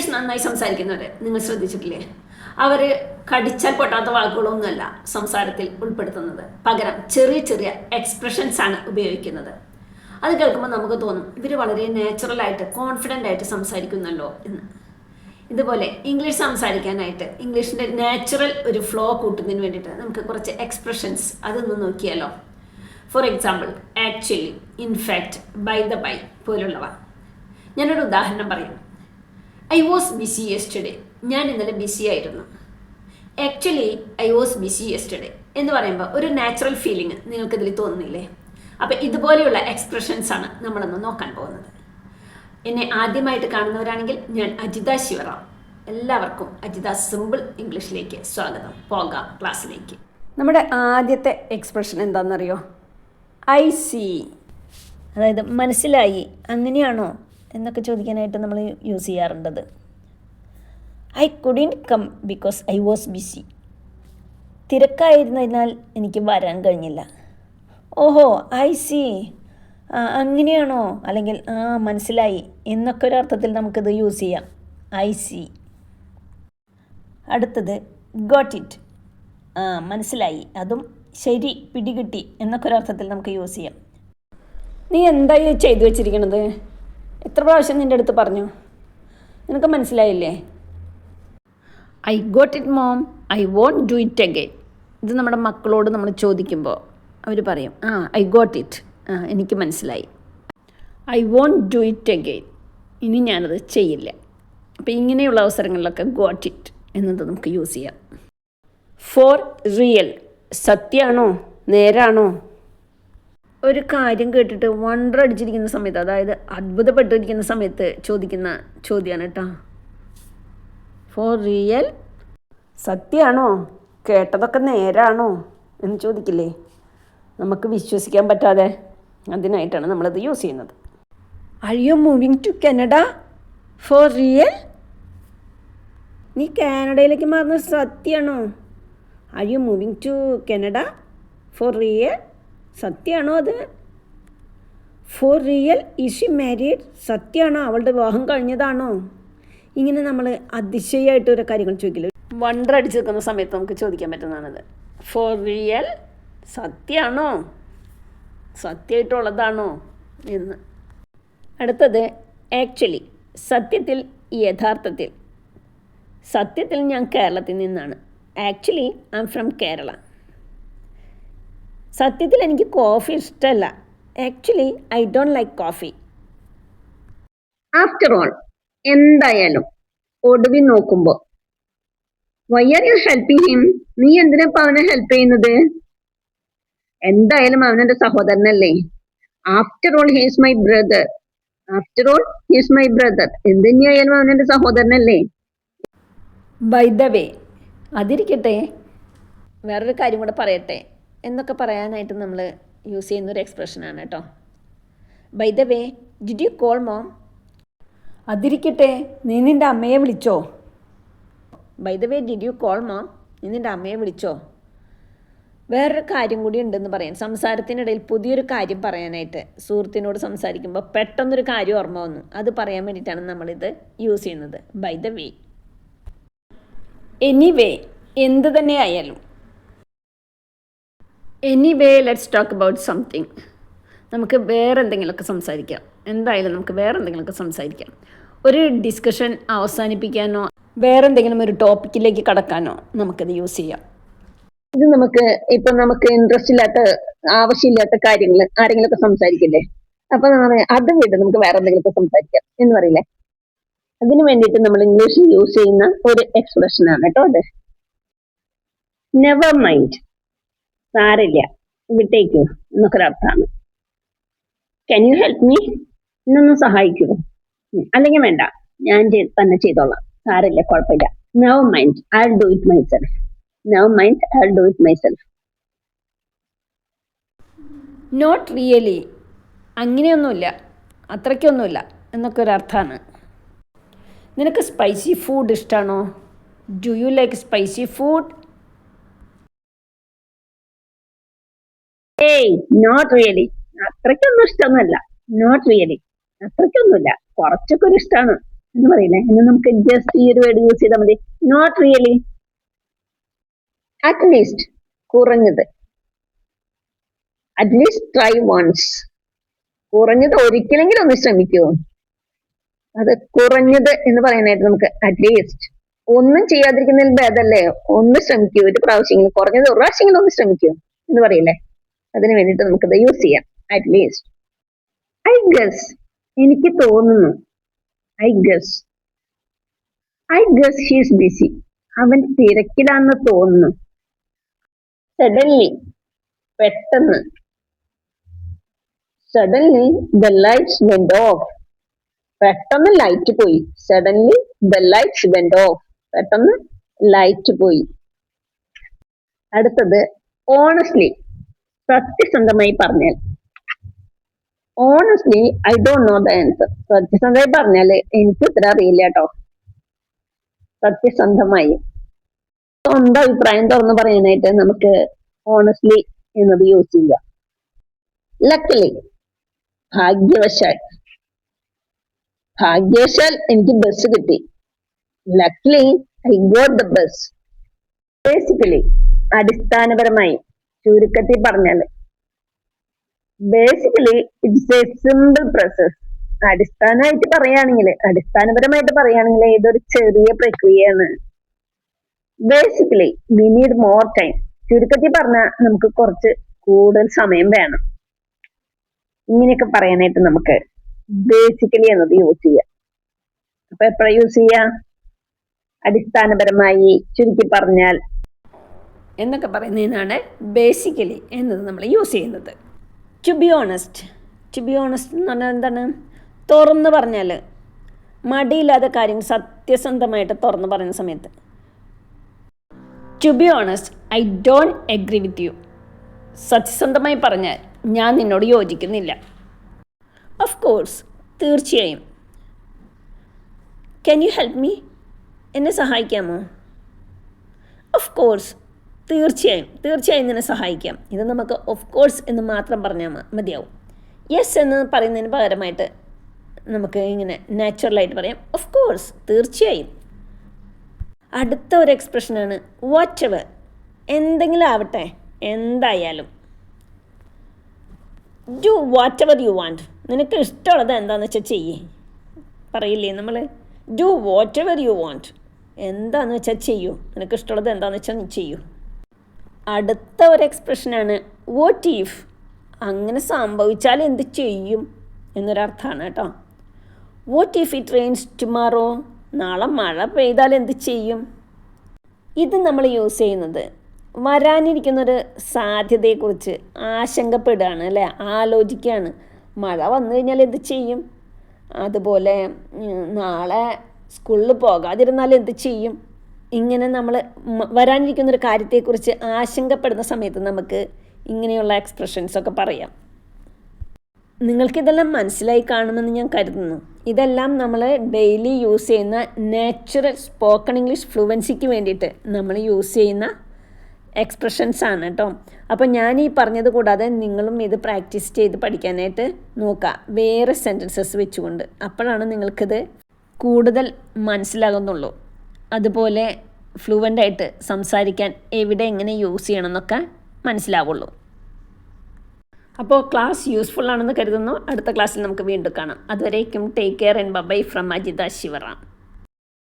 English നന്നായി സംസാരിക്കുന്നവരെ നിങ്ങൾ ശ്രദ്ധിച്ചിട്ടില്ലേ? അവർ കടിച്ചാൽ പൊട്ടാത്ത വാക്കുകളൊന്നുമല്ല സംസാരത്തിൽ ഉൾപ്പെടുത്തുന്നത്. പകരം ചെറിയ ചെറിയ എക്സ്പ്രഷൻസ് ആണ് ഉപയോഗിക്കുന്നത്. അത് കേൾക്കുമ്പോൾ നമുക്ക് തോന്നും ഇവർ വളരെ നാച്ചുറലായിട്ട് കോൺഫിഡൻ്റ് ആയിട്ട് സംസാരിക്കുന്നല്ലോ എന്ന്. ഇതുപോലെ ഇംഗ്ലീഷ് സംസാരിക്കാനായിട്ട് ഇംഗ്ലീഷിൻ്റെ നാച്ചുറൽ ഒരു ഫ്ലോ കൂട്ടുന്നതിന് വേണ്ടിയിട്ട് നമുക്ക് കുറച്ച് എക്സ്പ്രഷൻസ് അതൊന്ന് നോക്കിയാലോ. For example, actually, in fact, by the by പോലുള്ളവ. ഞാനൊരു ഉദാഹരണം പറയും. I was busy yesterday. ഞാൻ ഇന്നലെ ബിസി ആയിരുന്നു. Actually I was busy yesterday എന്ന് പറയുമ്പോൾ ഒരു നാച്ചുറൽ ഫീലിംഗ് നിങ്ങൾക്കിതിൽ തോന്നുന്നില്ലേ? അപ്പം ഇതുപോലെയുള്ള എക്സ്പ്രഷൻസ് ആണ് നമ്മളൊന്ന് നോക്കാൻ പോകുന്നത്. എന്നെ ആദ്യമായിട്ട് കാണുന്നവരാണെങ്കിൽ ഞാൻ അജിത ശിവറാം. എല്ലാവർക്കും അജിത സിമ്പിൾ ഇംഗ്ലീഷിലേക്ക് സ്വാഗതം. പോകാം ക്ലാസ്സിലേക്ക്. നമ്മുടെ ആദ്യത്തെ എക്സ്പ്രഷൻ എന്താണെന്നറിയോ? I see. അതായത് മനസ്സിലായി, അങ്ങനെയാണോ എന്നൊക്കെ ചോദിക്കാനായിട്ട് നമ്മൾ യൂസ് ചെയ്യാറുണ്ടത്. I couldn't come because I was busy. തിരക്കായിരുന്നതിനാൽ എനിക്ക് വരാൻ കഴിഞ്ഞില്ല. ഓഹോ, ഐ സീ, അങ്ങനെയാണോ, അല്ലെങ്കിൽ മനസ്സിലായി എന്നൊക്കെ ഒരു അർത്ഥത്തിൽ നമുക്കിത് യൂസ് ചെയ്യാം. I see. അടുത്തത് ഗോട്ട് ഇറ്റ്. മനസ്സിലായി, അതും ശരി, പിടികിട്ടി എന്നൊക്കെ ഒരു അർത്ഥത്തിൽ നമുക്ക് യൂസ് ചെയ്യാം. നീ എന്തായി ചെയ്തു വെച്ചിരിക്കണത്? എത്ര പ്രാവശ്യം നിൻ്റെ അടുത്ത് പറഞ്ഞു? നിനക്ക് മനസ്സിലായില്ലേ? I got it mom, I won't do it again. ഇത് നമ്മുടെ മക്കളോട് നമ്മൾ ചോദിക്കുമ്പോൾ അവർ പറയും ഐ ഗോട്ട് ഇറ്റ്, എനിക്ക് മനസ്സിലായി. I won't do it again, ഇനി ഞാനത് ചെയ്യില്ല. അപ്പോൾ ഇങ്ങനെയുള്ള അവസരങ്ങളിലൊക്കെ ഗോട്ട് ഇറ്റ് എന്നത് നമുക്ക് യൂസ് ചെയ്യാം. ഫോർ റിയൽ, സത്യമാണോ, നേരാണോ? ഒരു കാര്യം കേട്ടിട്ട് വണ്ടർ അടിച്ചിരിക്കുന്ന സമയത്ത്, അതായത് അത്ഭുതപ്പെട്ടിരിക്കുന്ന സമയത്ത് ചോദിക്കുന്ന ചോദ്യമാണ് കേട്ടോ. ഫോർ റിയൽ, സത്യമാണോ, കേട്ടതൊക്കെ നേരാണോ എന്ന് ചോദിക്കില്ലേ? നമുക്ക് വിശ്വസിക്കാൻ പറ്റാതെ, അതിനായിട്ടാണ് നമ്മളത് യൂസ് ചെയ്യുന്നത്. Are you moving to Canada? For real? നീ കാനഡയിലേക്ക് മാറുന്നത് സത്യമാണോ? Are you moving to Canada? For real? സത്യമാണോ അത്? For real? Is she married? സത്യമാണോ, അവളുടെ വിവാഹം കഴിഞ്ഞതാണോ? ഇങ്ങനെ നമ്മൾ അതിശയമായിട്ട് ഓരോ കാര്യങ്ങൾ ചോദിക്കില്ല. വണ്ടർ അടിച്ച് നിൽക്കുന്ന സമയത്ത് നമുക്ക് ചോദിക്കാൻ പറ്റുന്നതാണത്. ഫോർ റിയൽ, സത്യമാണോ, സത്യമായിട്ടുള്ളതാണോ എന്ന്. അടുത്തത് ആക്ച്വലി, സത്യത്തിൽ, യഥാർത്ഥത്തിൽ. സത്യത്തിൽ ഞാൻ കേരളത്തിൽ നിന്നാണ്. Actually I am from Kerala. സത്യത്തിൽ എനിക്ക് കോഫി ഇഷ്ടമല്ല. Actually I don't like coffee. After all, എന്തായാലും, ഒടുവിൽ നോക്കുമ്പോൾ. Why are you helping him? നീ എന്തിനാ അവനെ ഹെൽപ്പ് ചെയ്യുന്നത്? എന്തായാലും അവനെന്റെ സഹോദരനല്ലേ. After all he's my brother. After all he's my brother. എന്തുതന്നെയായാലും അവനെന്റെ സഹോദരനല്ലേ. ബൈ ദ വേ, അതിരിക്കട്ടെ, വേറൊരു കാര്യം കൂടെ പറയട്ടെ എന്നൊക്കെ പറയാനായിട്ട് നമ്മൾ യൂസ് ചെയ്യുന്നൊരു എക്സ്പ്രഷനാണ് കേട്ടോ. By the way, did you call mom? അതിരിക്കട്ടെ, നീ നിൻ്റെ അമ്മയെ വിളിച്ചോ? By the way, did you call mom? നീ നിൻ്റെ അമ്മയെ വിളിച്ചോ? വേറൊരു കാര്യം കൂടി ഉണ്ടെന്ന് പറയാൻ, സംസാരത്തിനിടയിൽ പുതിയൊരു കാര്യം പറയാനായിട്ട് സുഹൃത്തിനോട് സംസാരിക്കുമ്പോൾ പെട്ടെന്നൊരു കാര്യം ഓർമ്മ വന്നു, അത് പറയാൻ വേണ്ടിയിട്ടാണ് നമ്മളിത് യൂസ് ചെയ്യുന്നത്. By the way. എനിവേ, എന്ത് തന്നെ ആയാലും. Anyway, let's talk about something. നമുക്ക് വേറെ എന്തെങ്കിലുമൊക്കെ സംസാരിക്കാം. എന്തായാലും നമുക്ക് വേറെ എന്തെങ്കിലുമൊക്കെ സംസാരിക്കാം. ഒരു ഡിസ്കഷൻ അവസാനിപ്പിക്കാനോ വേറെ എന്തെങ്കിലും ഒരു ടോപ്പിക്കിലേക്ക് കടക്കാനോ നമുക്കത് യൂസ് ചെയ്യാം. ഇത് നമുക്ക് ഇൻട്രസ്റ്റ് ഇല്ലാത്ത, ആവശ്യമില്ലാത്ത കാര്യങ്ങൾ ആരെങ്കിലുമൊക്കെ സംസാരിക്കില്ലേ, അപ്പൊ അത് വിട്ട് നമുക്ക് വേറെ എന്തെങ്കിലുമൊക്കെ സംസാരിക്കാം എന്ന് പറയില്ലേ. അതിനു വേണ്ടിയിട്ട് നമ്മൾ ഇംഗ്ലീഷിൽ യൂസ് ചെയ്യുന്ന ഒരു എക്സ്പ്രഷൻ ആണ് കേട്ടോ അത്. നെവർ മൈൻഡ്, സാരില്ല, വിട്ടേക്കൂ എന്നൊക്കെ അർത്ഥമാണ്. Can you help me? എന്നൊന്ന് സഹായിക്കൂ. അല്ലെങ്കിൽ വേണ്ട, ഞാൻ തന്നെ ചെയ്തോളാം, സാരില്ല, കുഴപ്പമില്ല. Never mind, I will do it myself. Never mind, I'll do it myself. Not really, അങ്ങനെയൊന്നുമില്ല, അത്രയ്ക്കൊന്നുമില്ല എന്നൊക്കെ ഒരു അർത്ഥമാണ്. നിനക്ക് സ്പൈസി ഫുഡ് ഇഷ്ടമാണോ? Do you like spicy food? ഏയ്, നോട്ട് റിയലി, അത്രയ്ക്കൊന്നും ഇഷ്ടമൊന്നുമല്ല. നോട്ട് റിയലി, അത്രയ്ക്കൊന്നുമില്ല, കുറച്ചൊക്കെ ഒരു ഇഷ്ടമാണ്. എന്ന് പറയില്ലേ, ഇനി നമുക്ക് ജസ്റ്റ് ഈ ഒരു വേർഡ് യൂസ് ചെയ്താൽ മതി. നോട്ട് റിയലി, അറ്റ്ലീസ്റ്റ് കുറഞ്ഞത്, അറ്റ്ലീസ്റ്റ് ട്രൈ വൺസ്, കുറഞ്ഞത് ഒരിക്കലെങ്കിലും ഒന്ന് ശ്രമിക്കൂ. അത് കുറഞ്ഞത് എന്ന് പറയാനായിട്ട് നമുക്ക് അറ്റ്ലീസ്റ്റ്, ഒന്നും ചെയ്യാതിരിക്കുന്നതിൽ ഭേദമല്ലേ, ഒന്ന് ശ്രമിക്കൂ, ഒരു പ്രാവശ്യമെങ്കിലും, കുറഞ്ഞത് ഒരു പ്രാവശ്യമെങ്കിലും ഒന്ന് ശ്രമിക്കൂ എന്ന് പറയില്ലേ, അതിന് വേണ്ടിയിട്ട് നമുക്കത് യൂസ് ചെയ്യാം. അറ്റ്ലീസ്റ്റ്. ഐ ഗസ്, എനിക്ക് തോന്നുന്നു. ഐ ഗസ് ഹീസ് ബിസി, അവൻ തിരക്കിലാന്ന് തോന്നുന്നു. സഡൻലി, പെട്ടെന്ന്. Suddenly the lights went off, പെട്ടെന്ന് ലൈറ്റ് പോയി. Suddenly the lights went off, പെട്ടെന്ന് ലൈറ്റ് പോയി. അടുത്തത് ഓണസ്റ്റ്ലി, സത്യസന്ധമായി പറഞ്ഞാൽ. Honestly I don't know the answer, സത്യസന്ധമായി പറഞ്ഞാല് എനിക്ക് ഉത്തരം അറിയില്ല കേട്ടോ. സത്യസന്ധമായി, സ്വന്തം അഭിപ്രായം തുറന്നു പറയാനായിട്ട് നമുക്ക് ഓണസ്റ്റ്ലി എന്നത് യൂസ് ചെയ്യാം. ലക്കിലി, ഭാഗ്യവശാൽ, ഭാഗ്യവശാൽ എനിക്ക് ബസ് കിട്ടി. Luckily I got the bus. Basically, അടിസ്ഥാനപരമായി, ചുരുക്കത്തിൽ പറഞ്ഞാൽ. Basically it's a simple process. അടിസ്ഥാനമായിട്ട് പറയുകയാണെങ്കിൽ, അടിസ്ഥാനപരമായിട്ട് പറയുകയാണെങ്കിൽ ഇതൊരു ചെറിയ പ്രക്രിയയാണ്. Basically we need more time. ചുരുക്കത്തിൽ പറഞ്ഞാൽ നമുക്ക് കുറച്ച് കൂടുതൽ സമയം വേണം. ഇങ്ങനെയൊക്കെ പറയാനായിട്ട് നമുക്ക് ബേസിക്കലി എന്നത് യൂസ് ചെയ്യാം. അപ്പൊ എപ്പോഴാ യൂസ് ചെയ്യാം? അടിസ്ഥാനപരമായി, ചുരുക്കി പറഞ്ഞാൽ എന്നൊക്കെ പറയുന്നതിനാണ് ബേസിക്കലി എന്നത് നമ്മൾ യൂസ് ചെയ്യുന്നത്. ടു ബി ഓണസ്റ്റ് എന്ന് പറഞ്ഞാൽ എന്താണ്? തുറന്ന് പറഞ്ഞാൽ, മടിയില്ലാതെ കാര്യങ്ങൾ സത്യസന്ധമായിട്ട് തുറന്ന് പറയുന്ന സമയത്ത്. To be honest I don't agree with you, സത്യസന്ധമായി പറഞ്ഞാൽ ഞാൻ നിന്നോട് യോജിക്കുന്നില്ല. ഓഫ് കോഴ്സ്, തീർച്ചയായും. ക്യാൻ യു ഹെൽപ്പ് മീ, എന്നെ സഹായിക്കാമോ? ഓഫ് കോഴ്സ്, തീർച്ചയായും നിന്നെ സഹായിക്കാം. ഇത് നമുക്ക് ഓഫ് കോഴ്സ് എന്ന് മാത്രം പറഞ്ഞാൽ മതിയാവും. യെസ് എന്ന് പറയുന്നതിന് പകരമായിട്ട് നമുക്ക് ഇങ്ങനെ നാച്ചുറലായിട്ട് പറയാം, ഓഫ് കോഴ്സ്, തീർച്ചയായും. അടുത്ത ഒരു എക്സ്പ്രഷനാണ് വാട്ട് എവർ, എന്തെങ്കിലും ആവട്ടെ, എന്തായാലും. Do what ever you want, നിനക്ക് ഇഷ്ടമുള്ളത് എന്താണെന്ന് വെച്ചാൽ ചെയ്യേ, പറയില്ലേ നമ്മൾ? Do what ever you want, എന്താണെന്ന് വെച്ചാൽ ചെയ്യൂ, നിനക്ക് ഇഷ്ടമുള്ളത് എന്താണെന്ന് വെച്ചാൽ ചെയ്യൂ. അടുത്ത ഒരു എക്സ്പ്രഷനാണ് വാട്ട് ഇഫ്, അങ്ങനെ സംഭവിച്ചാൽ എന്ത് ചെയ്യും എന്നൊരർത്ഥമാണ് കേട്ടോ. What if it rains tomorrow, നാളെ മഴ പെയ്താൽ എന്ത് ചെയ്യും? ഇത് നമ്മൾ യൂസ് ചെയ്യുന്നത് വരാനിരിക്കുന്നൊരു സാധ്യതയെക്കുറിച്ച് ആശങ്കപ്പെടുകയാണ്, അല്ലേ, ആലോചിക്കുകയാണ്. മഴ വന്നു കഴിഞ്ഞാൽ എന്ത് ചെയ്യും? അതുപോലെ നാളെ സ്കൂളിൽ പോകാതിരുന്നാൽ എന്ത് ചെയ്യും? ഇങ്ങനെ നമ്മൾ വരാനിരിക്കുന്നൊരു കാര്യത്തെക്കുറിച്ച് ആശങ്കപ്പെടുന്ന സമയത്ത് നമുക്ക് ഇങ്ങനെയുള്ള എക്സ്പ്രഷൻസൊക്കെ പറയാം. നിങ്ങൾക്കിതെല്ലാം മനസ്സിലായി കാണുമെന്ന് ഞാൻ കരുതുന്നു. ഇതെല്ലാം നമ്മൾ ഡെയിലി യൂസ് ചെയ്യുന്ന നാച്ചുറൽ സ്പോക്കൺ ഇംഗ്ലീഷ് ഫ്ലുവൻസിക്ക് വേണ്ടിയിട്ട് നമ്മൾ യൂസ് ചെയ്യുന്ന എക്സ്പ്രഷൻസ് ആണ് കേട്ടോ. അപ്പോൾ ഞാൻ ഈ പറഞ്ഞത് കൂടാതെ നിങ്ങളും ഇത് പ്രാക്ടീസ് ചെയ്ത് പഠിക്കാനായിട്ട് നോക്കുക, വേറെ സെൻറ്റൻസസ് വെച്ചുകൊണ്ട്. അപ്പോഴാണ് നിങ്ങൾക്കിത് കൂടുതൽ മനസ്സിലാകുന്നുള്ളൂ. അതുപോലെ ഫ്ലുവൻ്റായിട്ട് സംസാരിക്കാൻ എവിടെ എങ്ങനെ യൂസ് ചെയ്യണം എന്നൊക്കെ മനസ്സിലാവുള്ളൂ. അപ്പോൾ ക്ലാസ് യൂസ്ഫുൾ ആണെന്ന് കരുതുന്നു. അടുത്ത ക്ലാസ്സിൽ നമുക്ക് വീണ്ടും കാണാം. അതുവരേക്കും take care and bye from Ajitha Sivaram.